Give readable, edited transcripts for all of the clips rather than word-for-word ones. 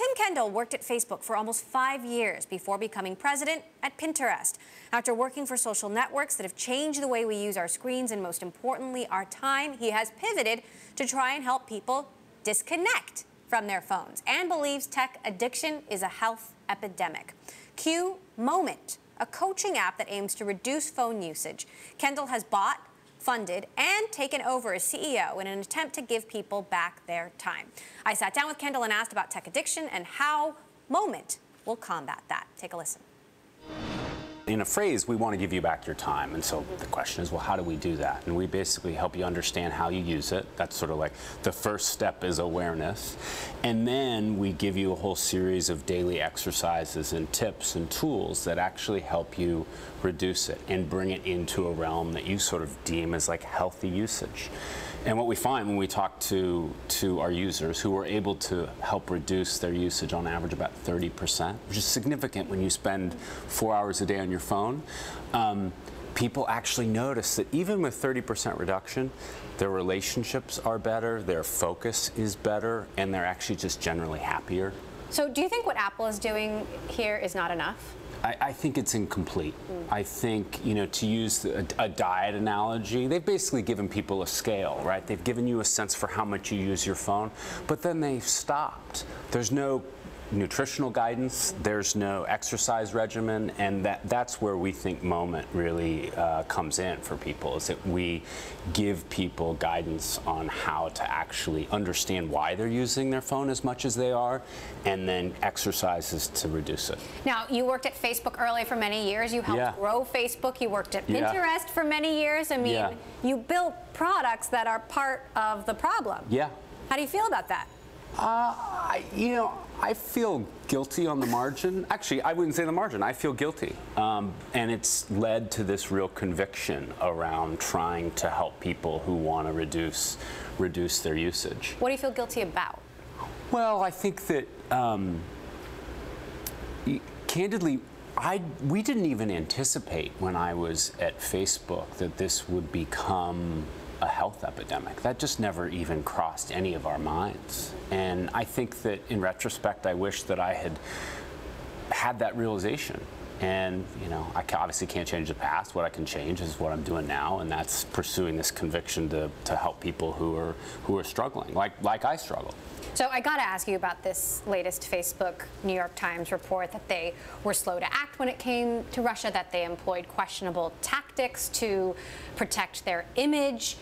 Tim Kendall worked at Facebook for almost 5 years before becoming president at Pinterest. After working for social networks that have changed the way we use our screens and, most importantly, our time, he has pivoted to try and help people disconnect from their phones and believes tech addiction is a health epidemic. Cue Moment, a coaching app that aims to reduce phone usage. Kendall has bought, funded, and taken over as CEO in an attempt to give people back their time. I sat down with Kendall and asked about tech addiction and how Moment will combat that. Take a listen. In a phrase, we want to give you back your time. And so the question is, well, how do we do that? And we basically help you understand how you use it. That's sort of like the first step is awareness. And then we give you a whole series of daily exercises and tips and tools that actually help you reduce it and bring it into a realm that you sort of deem as like healthy usage. And what we find when we talk to our users who are able to help reduce their usage on average about 30%, which is significant when you spend 4 hours a day on your phone, people actually notice that even with 30% reduction, their relationships are better, their focus is better, and they're actually just generally happier. So do you think what Apple is doing here is not enough? I think it's incomplete. I think, to use a diet analogy, they've basically given people a scale, right? They've given you a sense for how much you use your phone, but then they've stopped. There's no nutritional guidance, there's no exercise regimen, and that's where we think Moment really comes in for people, is that we give people guidance on how to actually understand why they're using their phone as much as they are, and then exercises to reduce it. Now, you worked at Facebook early for many years. You helped grow Facebook. You worked at Pinterest for many years. I mean, you built products that are part of the problem. Yeah. How do you feel about that? I feel guilty on the margin. Actually, I wouldn't say the margin. I feel guilty. And it's led to this real conviction around trying to help people who want to reduce their usage. What do you feel guilty about? Well, I think that, candidly, we didn't even anticipate when I was at Facebook that this would become a health epidemic. That just never even crossed any of our minds. And I think that in retrospect, I wish that I had that realization. And, I obviously can't change the past. What I can change is what I'm doing now, and that's pursuing this conviction to help people who are struggling, like I struggle. So I got to ask you about this latest Facebook New York Times report that they were slow to act when it came to Russia, that they employed questionable tactics to protect their image.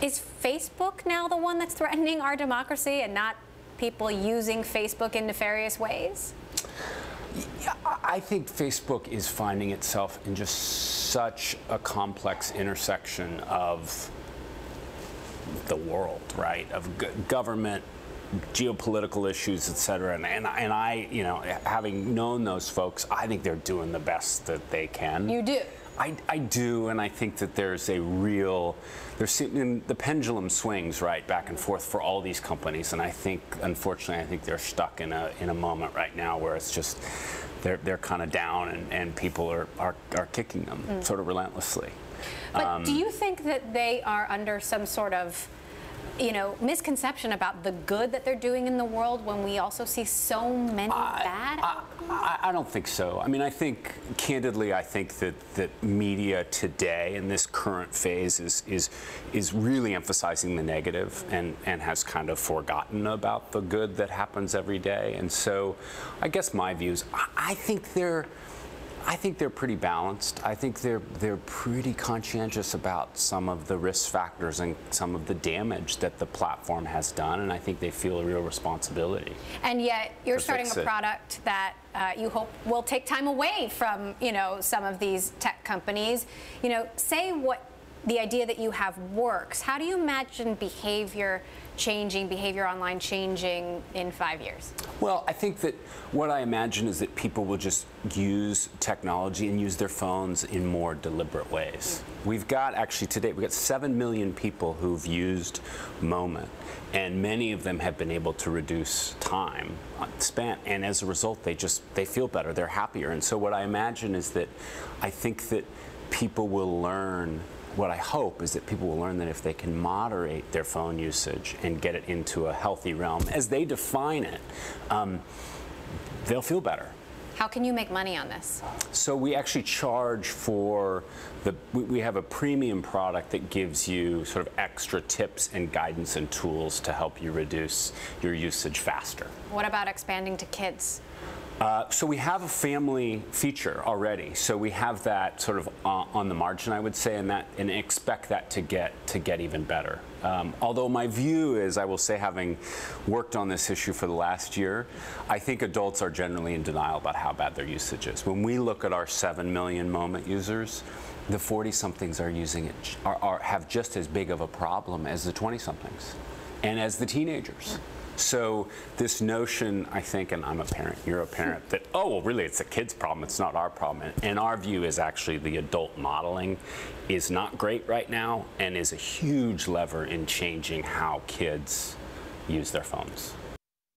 Is Facebook now the one that's threatening our democracy and not people using Facebook in nefarious ways? Yeah, I think Facebook is finding itself in just such a complex intersection of the world, right? Of government, geopolitical issues, et cetera. And I, having known those folks, I think they're doing the best that they can. You do? I do, and I think that there's a real, the pendulum swings right back and forth for all these companies, and I think, unfortunately, they're stuck in a moment right now where it's just they're kind of down, and people are kicking them sort of relentlessly. But do you think that they are under some sort of misconception about the good that they're doing in the world when we also see so many bad? I don't think so. I mean, I think, candidly, I think that media today in this current phase is really emphasizing the negative and has kind of forgotten about the good that happens every day. And so I guess my views, I think they're pretty balanced. I think they're pretty conscientious about some of the risk factors and some of the damage that the platform has done, and I think they feel a real responsibility. And yet you're starting a product that you hope will take time away from, some of these tech companies. Say what the idea that you have works. How do you imagine behavior online changing in 5 years? Well, I think that what I imagine is that people will just use technology and use their phones in more deliberate ways. We've got, actually to date, we've got 7 million people who've used Moment, and many of them have been able to reduce time spent, and as a result, they feel better, they're happier. And so what I imagine is that I think that people will learn what I hope is that people will learn that if they can moderate their phone usage and get it into a healthy realm, as they define it, they'll feel better. How can you make money on this? So we actually charge for we have a premium product that gives you sort of extra tips and guidance and tools to help you reduce your usage faster. What about expanding to kids? So we have a family feature already. So we have that sort of on the margin, I would say, and expect that to get even better. Although my view is, I will say, having worked on this issue for the last year, I think adults are generally in denial about how bad their usage is. When we look at our 7 million Moment users, the 40-somethings are using it have just as big of a problem as the 20-somethings and as the teenagers. So this notion, I think, and I'm a parent, you're a parent, that, oh, well, really, it's a kid's problem, it's not our problem. And our view is actually the adult modeling is not great right now and is a huge lever in changing how kids use their phones.